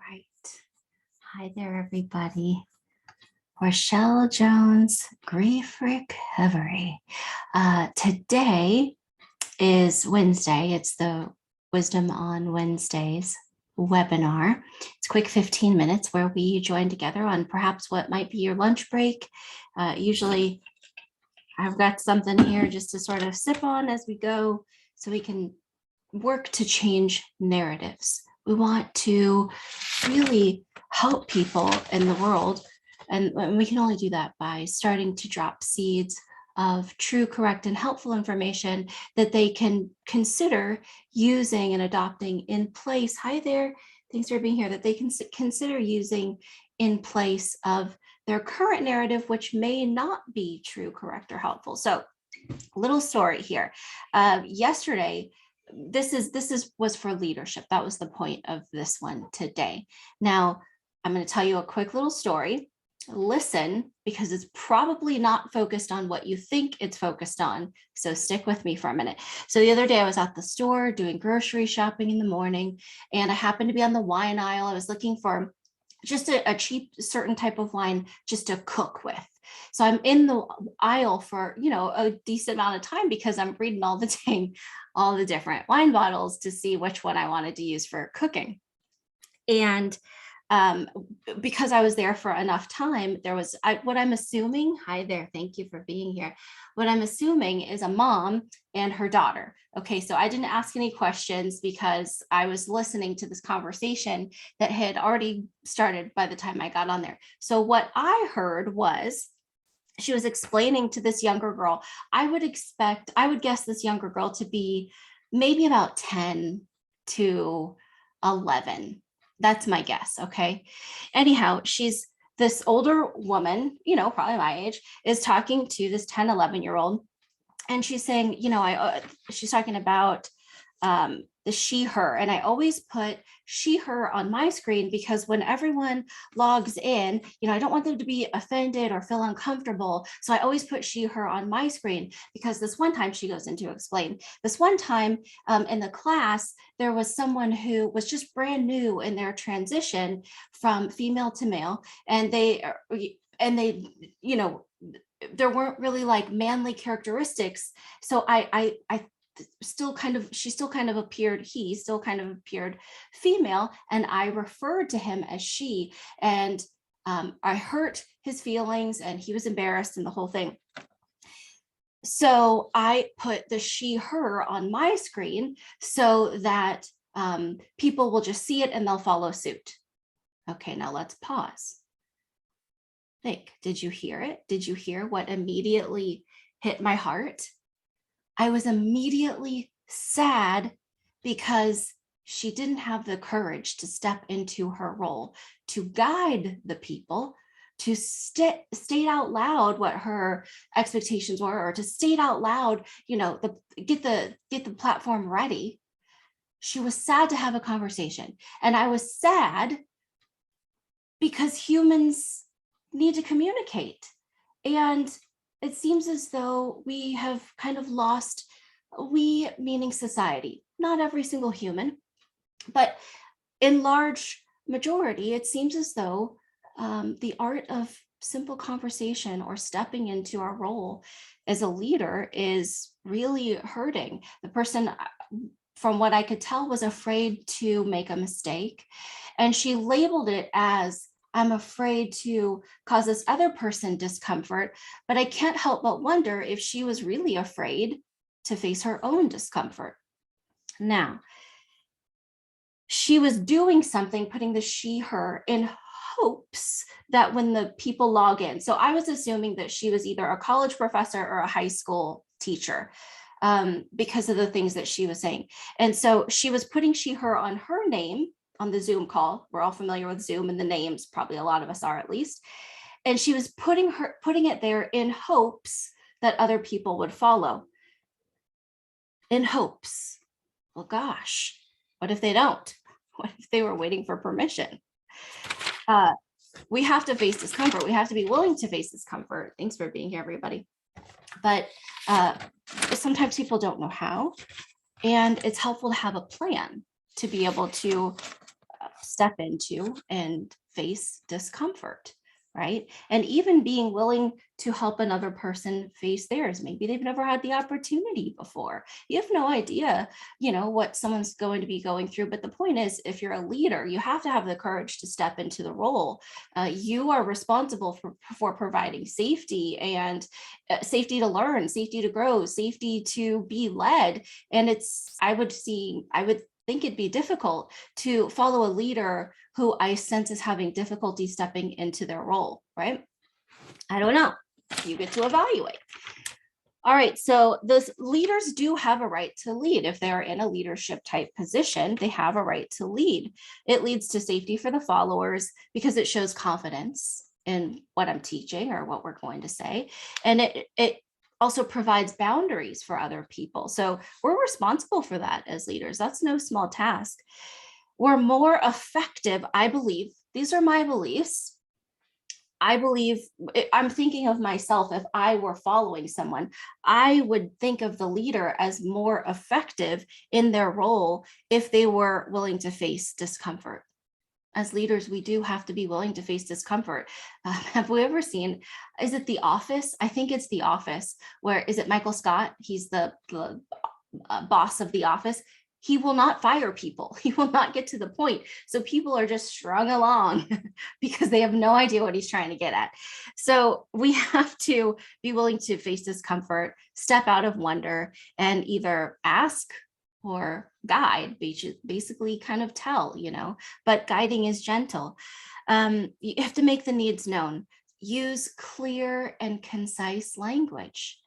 right. Hi there, everybody. Rachelle Jones, Grief Recovery. Today is Wednesday. It's the Wisdom on Wednesdays webinar. It's a quick 15 minutes where we join together on perhaps what might be your lunch break. Usually I've got something here just to sort of sip on as we go so we can work to change narratives. We want to really help people in the world. And we can only do that by starting to drop seeds of true, correct, and helpful information that they can consider using and adopting in place. Hi there, thanks for being here. That they can consider using in place of their current narrative, which may not be true, correct, or helpful. So, a little story here. Yesterday, this was for leadership. That was the point of this one today. Now, I'm going to tell you a quick little story. Listen, because it's probably not focused on what you think it's focused on. So stick with me for a minute. So the other day I was at the store doing grocery shopping in the morning, and I happened to be on the wine aisle. I was looking for just a cheap certain type of wine just to cook with. So I'm in the aisle for, a decent amount of time because I'm reading all the different wine bottles to see which one I wanted to use for cooking. And because I was there for enough time, what I'm assuming, hi there, thank you for being here. What I'm assuming is a mom and her daughter. Okay, so I didn't ask any questions because I was listening to this conversation that had already started by the time I got on there. So what I heard was, she was explaining to this younger girl, I would guess this younger girl to be maybe about 10 to 11. That's my guess. Okay. Anyhow, she's this older woman, probably my age, is talking to this 10, 11-year-old. And she's saying, she's talking about the she, her. And I always put she, her on my screen because when everyone logs in, I don't want them to be offended or feel uncomfortable. So I always put she, her on my screen because this one time, she goes into explain, this one time in the class, there was someone who was just brand new in their transition from female to male. And there weren't really like manly characteristics. So he still kind of appeared female, and I referred to him as she, and I hurt his feelings and he was embarrassed and the whole thing. So I put the she, her on my screen so that people will just see it and they'll follow suit. Okay, now let's pause. Think, did you hear it? Did you hear what immediately hit my heart? I was immediately sad because she didn't have the courage to step into her role, to guide the people, to state out loud what her expectations were, or to state out loud, get the platform ready. She was sad to have a conversation. And I was sad because humans need to communicate. And it seems as though we have kind of lost, we meaning society, not every single human, but in large majority, it seems as though the art of simple conversation or stepping into our role as a leader is really hurting. The person, from what I could tell, was afraid to make a mistake. And she labeled it as, I'm afraid to cause this other person discomfort, but I can't help but wonder if she was really afraid to face her own discomfort. Now, she was doing something, putting the she, her in hopes that when the people log in, so I was assuming that she was either a college professor or a high school teacher because of the things that she was saying. And so she was putting she, her on her name on the Zoom call. We're all familiar with Zoom and the names, probably a lot of us are at least. And she was putting it there in hopes that other people would follow. In hopes. Well, gosh, what if they don't? What if they were waiting for permission? We have to face discomfort. We have to be willing to face discomfort. Thanks for being here, everybody. But sometimes people don't know how, and it's helpful to have a plan to be able to step into and face discomfort, right? And even being willing to help another person face theirs. Maybe they've never had the opportunity before. You have no idea, what someone's going to be going through. But the point is, if you're a leader, you have to have the courage to step into the role. You are responsible for providing safety and safety to learn, safety to grow, safety to be led. And I would think it'd be difficult to follow a leader who I sense is having difficulty stepping into their role, right? I don't know. You get to evaluate. All right, so those leaders do have a right to lead. If they're in a leadership type position, they have a right to lead. It leads to safety for the followers because it shows confidence in what I'm teaching or what we're going to say. And it also provides boundaries for other people. So we're responsible for that as leaders. That's no small task. We're more effective, I believe. These are my beliefs. I believe, I'm thinking of myself, if I were following someone, I would think of the leader as more effective in their role if they were willing to face discomfort. As leaders, we do have to be willing to face discomfort. Have we ever seen, is it The Office? I think it's The Office, where, is it Michael Scott? He's the boss of The Office. He will not fire people. He will not get to the point. So people are just strung along because they have no idea what he's trying to get at. So we have to be willing to face discomfort, step out of wonder, and either ask or guide, basically kind of tell, but guiding is gentle. You have to make the needs known. Use clear and concise language.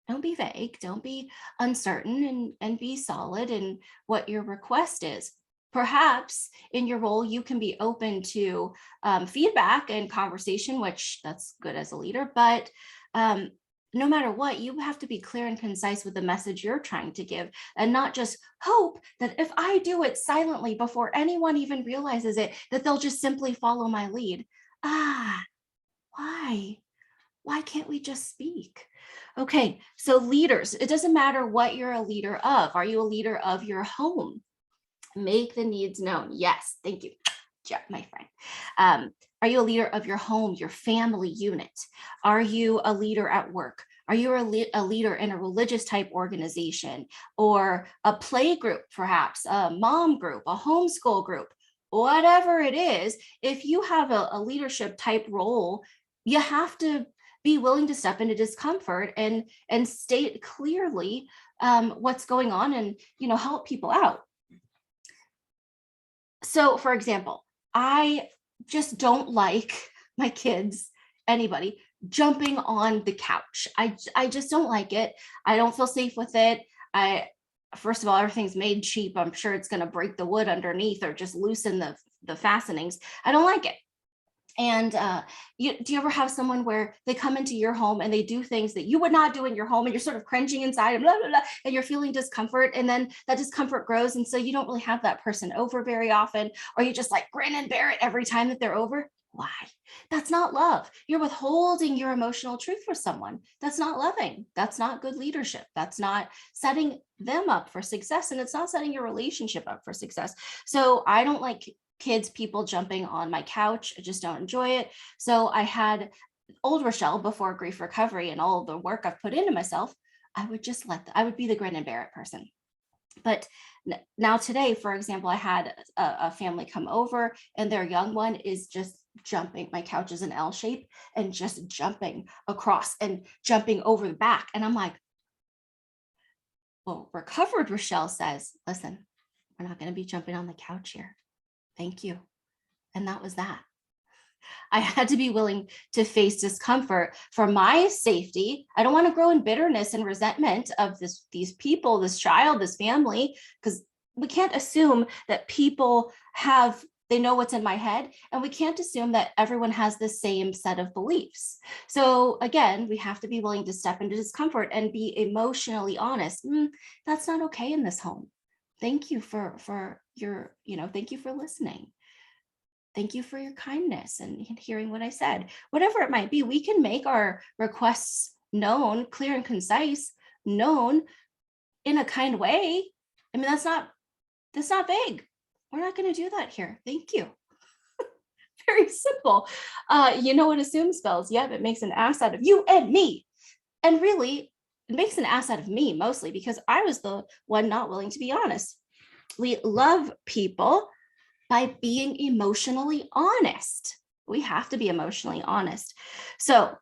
Don't be vague, don't be uncertain, and be solid in what your request is. Perhaps in your role, you can be open to feedback and conversation, which that's good as a leader, but no matter what, you have to be clear and concise with the message you're trying to give, and not just hope that if I do it silently before anyone even realizes it, that they'll just simply follow my lead. Why? Why can't we just speak? Okay, so leaders, it doesn't matter what you're a leader of. Are you a leader of your home? Make the needs known. Yes, thank you, Jeff, my friend. Are you a leader of your home, your family unit? Are you a leader at work? Are you a leader in a religious type organization, or a play group, perhaps a mom group, a homeschool group? Whatever it is, if you have a leadership type role, you have to be willing to step into discomfort and state clearly what's going on, and help people out. So, for example, I just don't like my kids, anybody, jumping on the couch. I just don't like it. I don't feel safe with it. First of all, everything's made cheap. I'm sure it's going to break the wood underneath or just loosen the fastenings. I don't like it. And do you ever have someone where they come into your home and they do things that you would not do in your home, and you're sort of cringing inside and blah, blah, blah, and you're feeling discomfort, and then that discomfort grows, and so you don't really have that person over very often, or you just like grin and bear it every time that they're over? Why? That's not love. You're withholding your emotional truth for someone. That's not loving. That's not good leadership. That's not setting them up for success, and it's not setting your relationship up for success. So I don't like kids, people jumping on my couch. I just don't enjoy it. So I had old Rachelle, before grief recovery and all the work I've put into myself, I would just I would be the grin and bear it person. But now today, for example, I had a family come over, and their young one is just jumping. My couch is an L shape, and just jumping across and jumping over the back. And I'm like, well, recovered Rachelle says, listen, we're not going to be jumping on the couch here. Thank you. And that was that. I had to be willing to face discomfort for my safety. I don't want to grow in bitterness and resentment of these people, this child, this family, because we can't assume that people they know what's in my head, and we can't assume that everyone has the same set of beliefs. So again, we have to be willing to step into discomfort and be emotionally honest. That's not okay in this home. Thank you for your, thank you for listening. Thank you for your kindness and hearing what I said. Whatever it might be, we can make our requests known, clear and concise, known in a kind way. I mean, that's not vague. We're not going to do that here. Thank you. Very simple. You know what assume spells? Yep, it makes an ass out of you and me. And really, it makes an ass out of me mostly because I was the one not willing to be honest. We love people by being emotionally honest. We have to be emotionally honest. So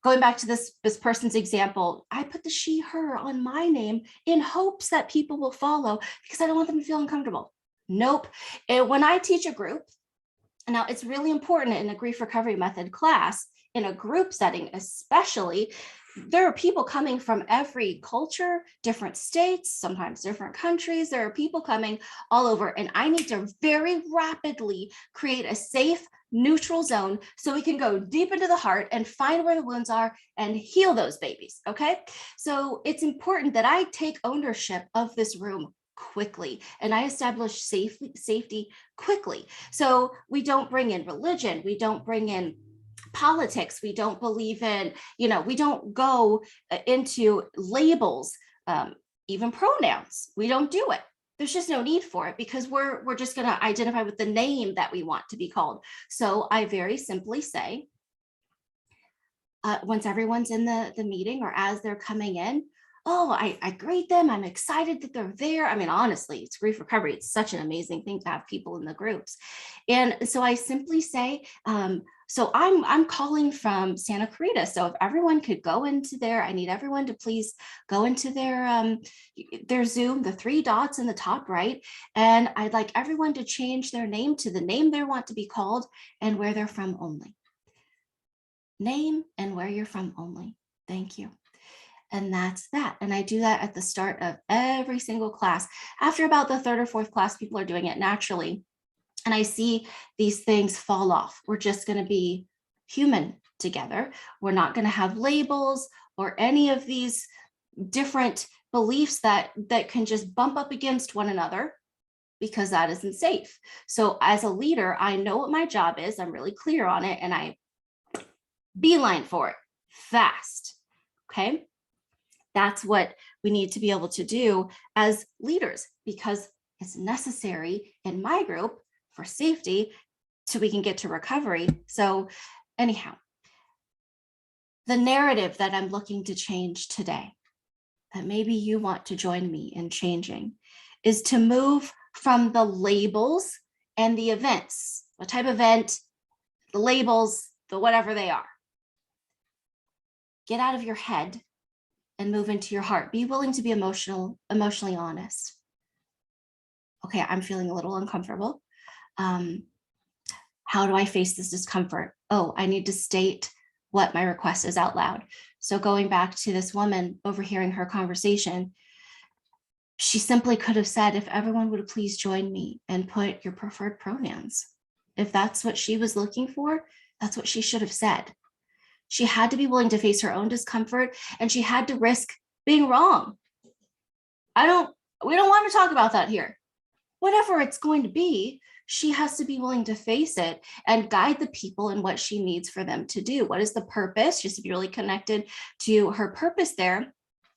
going back to this person's example, I put the she, her on my name in hopes that people will follow because I don't want them to feel uncomfortable. Nope. And when I teach a group, now it's really important in a grief recovery method class, in a group setting especially, there are people coming from every culture, different states, sometimes different countries. There are people coming all over, and I need to very rapidly create a safe, neutral zone so we can go deep into the heart and find where the wounds are and heal those babies. Okay. So it's important that I take ownership of this room quickly and I establish safety quickly. So we don't bring in religion, we don't bring in politics, we don't believe in, we don't go into labels, even pronouns. We don't do it. There's just no need for it because we're just going to identify with the name that we want to be called. So I very simply say, once everyone's in the meeting or as they're coming in, oh, I greet them. I'm excited that they're there. I mean, honestly, it's grief recovery. It's such an amazing thing to have people in the groups. And so I simply say, so I'm calling from Santa Clarita. So if everyone could go into there, I need everyone to please go into their Zoom, the 3 dots in the top right. And I'd like everyone to change their name to the name they want to be called and where they're from only. Name and where you're from only. Thank you. And that's that. And I do that at the start of every single class. After about the 3rd or 4th class, people are doing it naturally. And I see these things fall off. We're just going to be human together. We're not going to have labels or any of these different beliefs that can just bump up against one another, because that isn't safe. So as a leader, I know what my job is. I'm really clear on it, and I beeline for it fast. Okay. That's what we need to be able to do as leaders, because it's necessary in my group for safety so we can get to recovery. So anyhow, the narrative that I'm looking to change today, that maybe you want to join me in changing, is to move from the labels and the events, what type of event, the labels, the whatever they are. Get out of your head and move into your heart. Be willing to be emotionally honest. Okay, I'm feeling a little uncomfortable. How do I face this discomfort? Oh, I need to state what my request is out loud. So going back to this woman, overhearing her conversation, she simply could have said, if everyone would please join me and put your preferred pronouns. If that's what she was looking for, that's what she should have said. She had to be willing to face her own discomfort, and she had to risk being wrong. We don't want to talk about that here. Whatever it's going to be, she has to be willing to face it and guide the people in what she needs for them to do. What is the purpose? Just to be really connected to her purpose there.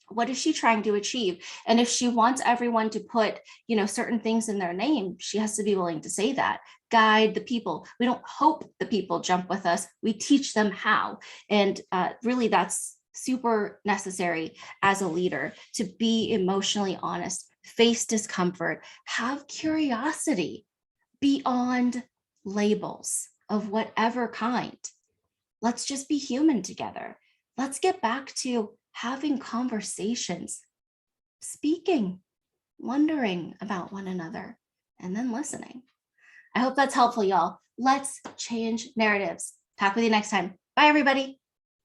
What is she trying to achieve? And if she wants everyone to put, certain things in their name, she has to be willing to say that. Guide the people. We don't hope the people jump with us. We teach them how. And really, that's super necessary as a leader, to be emotionally honest, face discomfort, have curiosity beyond labels of whatever kind. Let's just be human together. Let's get back to having conversations, speaking, wondering about one another, and then listening. I hope that's helpful, y'all. Let's change narratives. Talk with you next time. Bye, everybody.